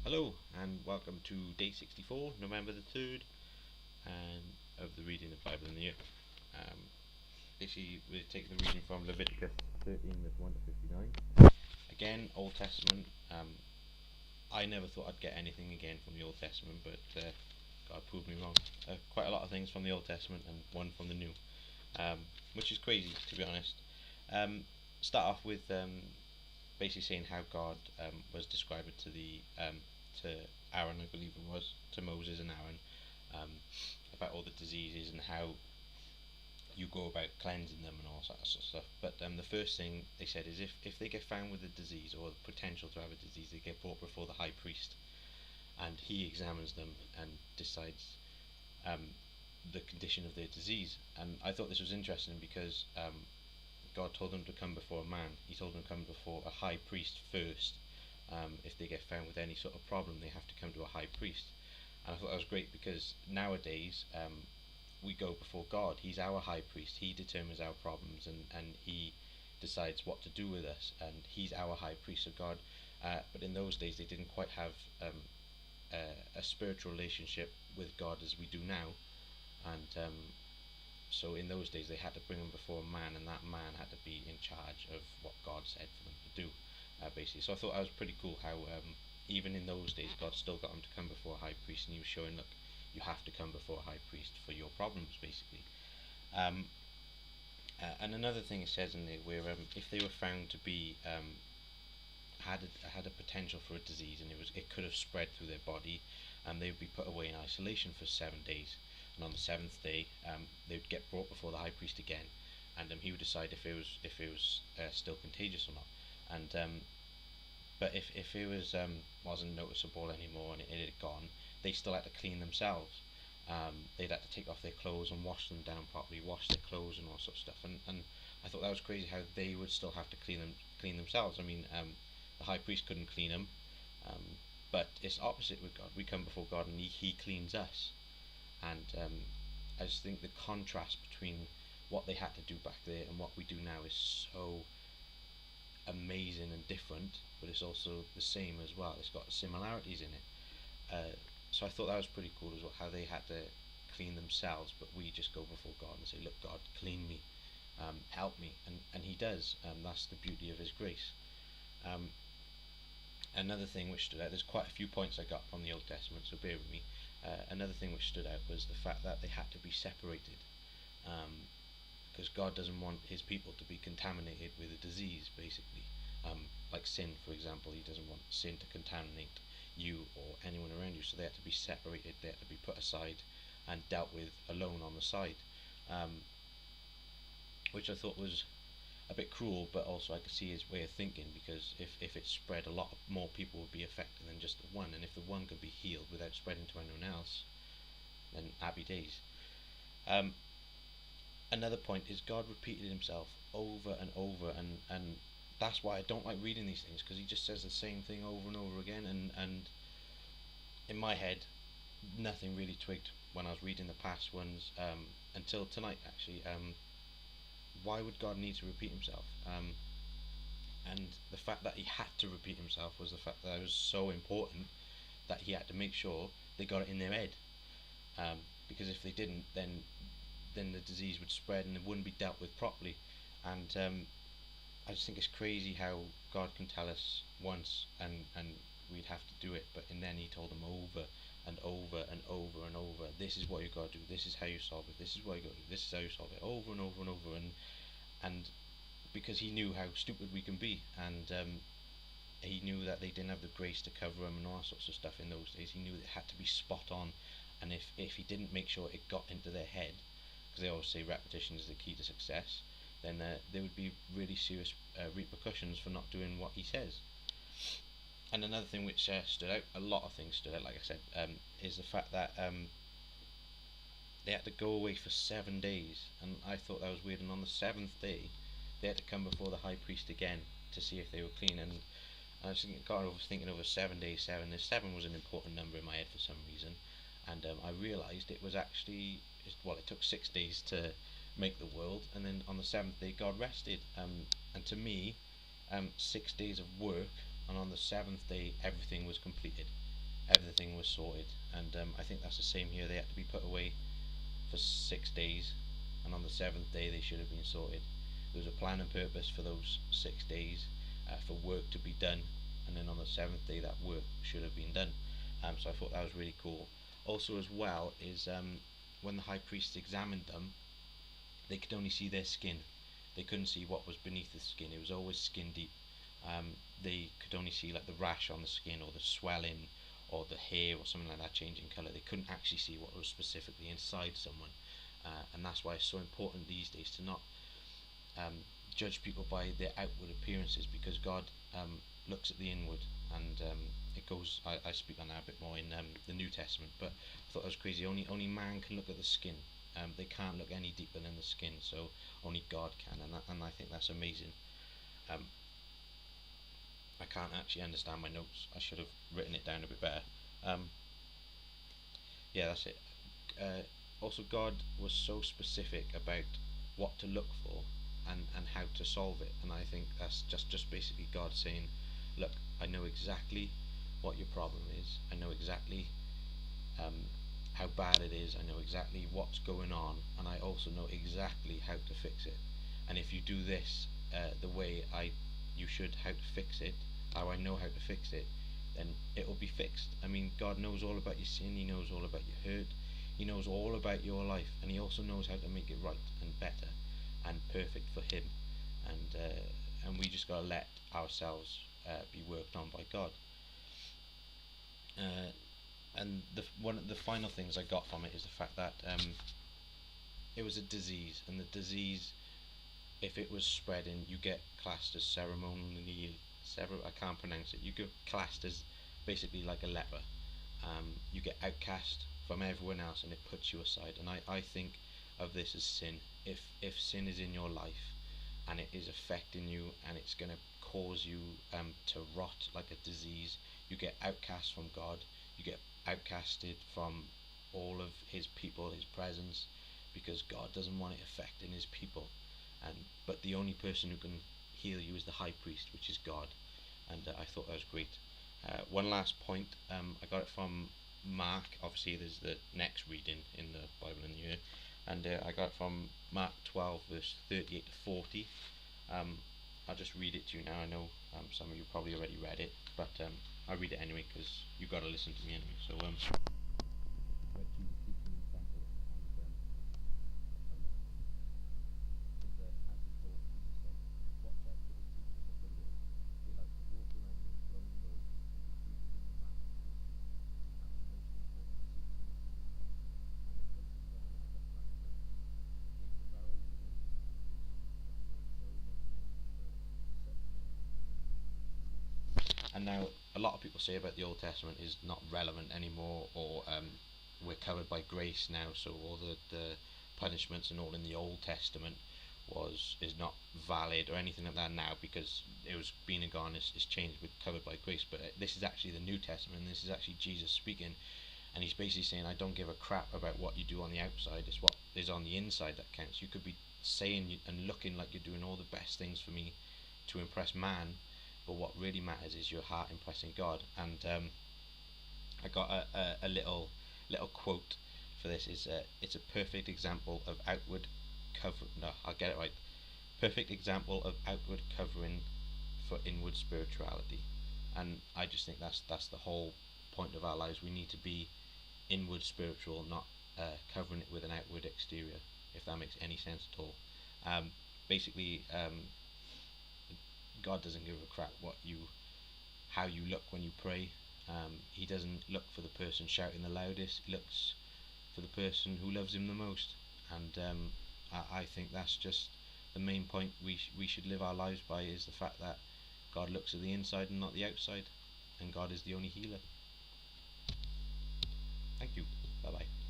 Hello and welcome to day 64, November the 3rd, and of the reading of the Bible in the year. Um, Basically, we're taking the reading from Leviticus 13, verse 1 to 59. Again, Old Testament. I never thought I'd get anything again from the Old Testament, but God proved me wrong. Quite a lot of things from the Old Testament and one from the New, um, which is crazy to be honest. Um, Start off with basically saying how God was described to Aaron, I believe it was, to Moses and Aaron, um, about all the diseases and how you go about cleansing them and all that sort of stuff. But the first thing they said is if they get found with a disease or the potential to have a disease, they get brought before the high priest, and he examines them and decides um, the condition of their disease. And I thought this was interesting because God told them to come before a man. He told them to come before a high priest first. If they get found with any sort of problem, they have to come to a high priest. And I thought that was great because nowadays we go before God. He's our high priest. He determines our problems and he decides what to do with us. And he's our high priest of God. But in those days, they didn't quite have a spiritual relationship with God as we do now. And so in those days, they had to bring him before a man, and that man had to be in charge of what God said for them to do, basically. So I thought that was pretty cool how even in those days, God still got him to come before a high priest, and he was showing, look, you have to come before a high priest for your problems, basically. Um, and another thing it says in there, where if they were found to be had a potential for a disease, and it could have spread through their body, and they would be put away in isolation for 7 days. And on the seventh day, they would get brought before the high priest again, and he would decide if it was still contagious or not. And but if it wasn't noticeable anymore and it had gone, they still had to clean themselves. They'd have to take off their clothes and wash them down properly, wash their clothes and all sorts of stuff. And I thought that was crazy how they would still have to clean themselves. I mean, the high priest couldn't clean them, um, but it's opposite with God. We come before God and He cleans us. And I just think the contrast between what they had to do back there and what we do now is so amazing and different, but it's also the same as well. It's got similarities in it. So I thought that was pretty cool as well, how they had to clean themselves, but we just go before God and say, look, God, clean me, help me, and He does. That's the beauty of His grace. Um, Another thing which stood out, there's quite a few points I got from the Old Testament, so bear with me. Another thing which stood out was the fact that they had to be separated, because God doesn't want His people to be contaminated with a disease, basically. Like sin, for example, He doesn't want sin to contaminate you or anyone around you, so they had to be separated, they had to be put aside and dealt with alone on the side, um, which I thought was a bit cruel, but also I could see his way of thinking, because if it spread, a lot more people would be affected than just the one, and if the one could be healed without spreading to anyone else, then happy days. Um, Another point is God repeated Himself over and over, and that's why I don't like reading these things, because He just says the same thing over and over again, and in my head, nothing really twigged when I was reading the past ones until tonight, actually. Why would God need to repeat Himself? And the fact that He had to repeat Himself was the fact that it was so important that He had to make sure they got it in their head. Because if they didn't, then the disease would spread and it wouldn't be dealt with properly. And I just think it's crazy how God can tell us once and we'd have to do it, but and then He told them over and over and over and over, this is what you got to do, this is how you solve it, this is what you got to do, this is how you solve it, over and over and over. And because He knew how stupid we can be, and He knew that they didn't have the grace to cover them and all sorts of stuff in those days. He knew it had to be spot on, and if He didn't make sure it got into their head, because they always say repetition is the key to success, then there would be really serious repercussions for not doing what He says. And another thing which stood out, a lot of things stood out, like I said, is the fact that they had to go away for 7 days, and I thought that was weird. And on the seventh day, they had to come before the high priest again to see if they were clean. And I was thinking over 7 days, seven was an important number in my head for some reason, and I realised it was actually, well, it took 6 days to make the world, and then on the seventh day God rested. And to me, 6 days of work, and on the seventh day everything was completed. everything was sorted. And I think that's the same here. They had to be put away for 6 days, and on the seventh day they should have been sorted. There was a plan and purpose for those 6 days, for work to be done, and then on the seventh day that work should have been done. So I thought that was really cool. Also, as well, is when the high priest examined them, they could only see their skin. They couldn't see what was beneath the skin. It was always skin deep. They could only see like the rash on the skin, or the swelling, or the hair, or something like that changing colour. They couldn't actually see what was specifically inside someone, and that's why it's so important these days to not judge people by their outward appearances, because God looks at the inward, and it goes. I speak on that a bit more in the New Testament, but I thought that was crazy. Only man can look at the skin. They can't look any deeper than the skin, so only God can, and I think that's amazing. Um, I can't actually understand my notes. I should have written it down a bit better. Um, yeah, that's it. Also, God was so specific about what to look for, and how to solve it, and I think that's just basically God saying, look, I know exactly what your problem is. I know exactly um, how bad it is. I know exactly what's going on, and I also know exactly how to fix it. And if you do this the way you should, how to fix it, how I know how to fix it, then it will be fixed. I mean, God knows all about your sin. He knows all about your hurt. He knows all about your life, and He also knows how to make it right and better and perfect for Him. And we just gotta let ourselves be worked on by God. Uh, and one of the final things I got from it is the fact that it was a disease, and the disease, if it was spreading, you get classed as ceremonially, I can't pronounce it. You get classed as basically like a leper. You get outcast from everyone else, and it puts you aside. And I think of this as sin. If sin is in your life, and it is affecting you, and it's going to cause you to rot like a disease, you get outcast from God. You get outcasted from all of His people, His presence, because God doesn't want it affecting His people. And but the only person who can heal you is the high priest, which is God. And I thought that was great. One last point, I got it from Mark. Obviously, there's the next reading in the Bible in the year, and I got it from Mark 12, verse 38 to 40. I'll just read it to you now. I know some of you probably already read it, but I'll read it anyway because you've got to listen to me anyway. So, where Jesus teaching in the temple, and as he taught, Jesus said, "Watch out for the teachers of the law. They like to walk around in flowing robes and be greeted in the marketplaces, and have the most important seats in the synagogues and the places where are the banquets. They devour widows' houses, but for a show make an empty show. Such men cannot enter the kingdom." And now, a lot of people say about the Old Testament is not relevant anymore, or we're covered by grace now, so all the punishments and all in the Old Testament is not valid or anything like that now, because it was been and gone. It's changed with covered by grace. But this is actually the New Testament, and this is actually Jesus speaking, and He's basically saying, I don't give a crap about what you do on the outside. It's what is on the inside that counts. You could be saying and looking like you're doing all the best things for me to impress man, but what really matters is your heart impressing God. And I got a little quote for this. Is it's a perfect example of outward cover. No, I'll get it right. Perfect example of outward covering for inward spirituality. And I just think that's the whole point of our lives. We need to be inward spiritual, not covering it with an outward exterior. If that makes any sense at all. Basically, God doesn't give a crap how you look when you pray. He doesn't look for the person shouting the loudest. He looks for the person who loves Him the most. And I think that's just the main point we should live our lives by, is the fact that God looks at the inside and not the outside, and God is the only healer. Thank you. Bye bye.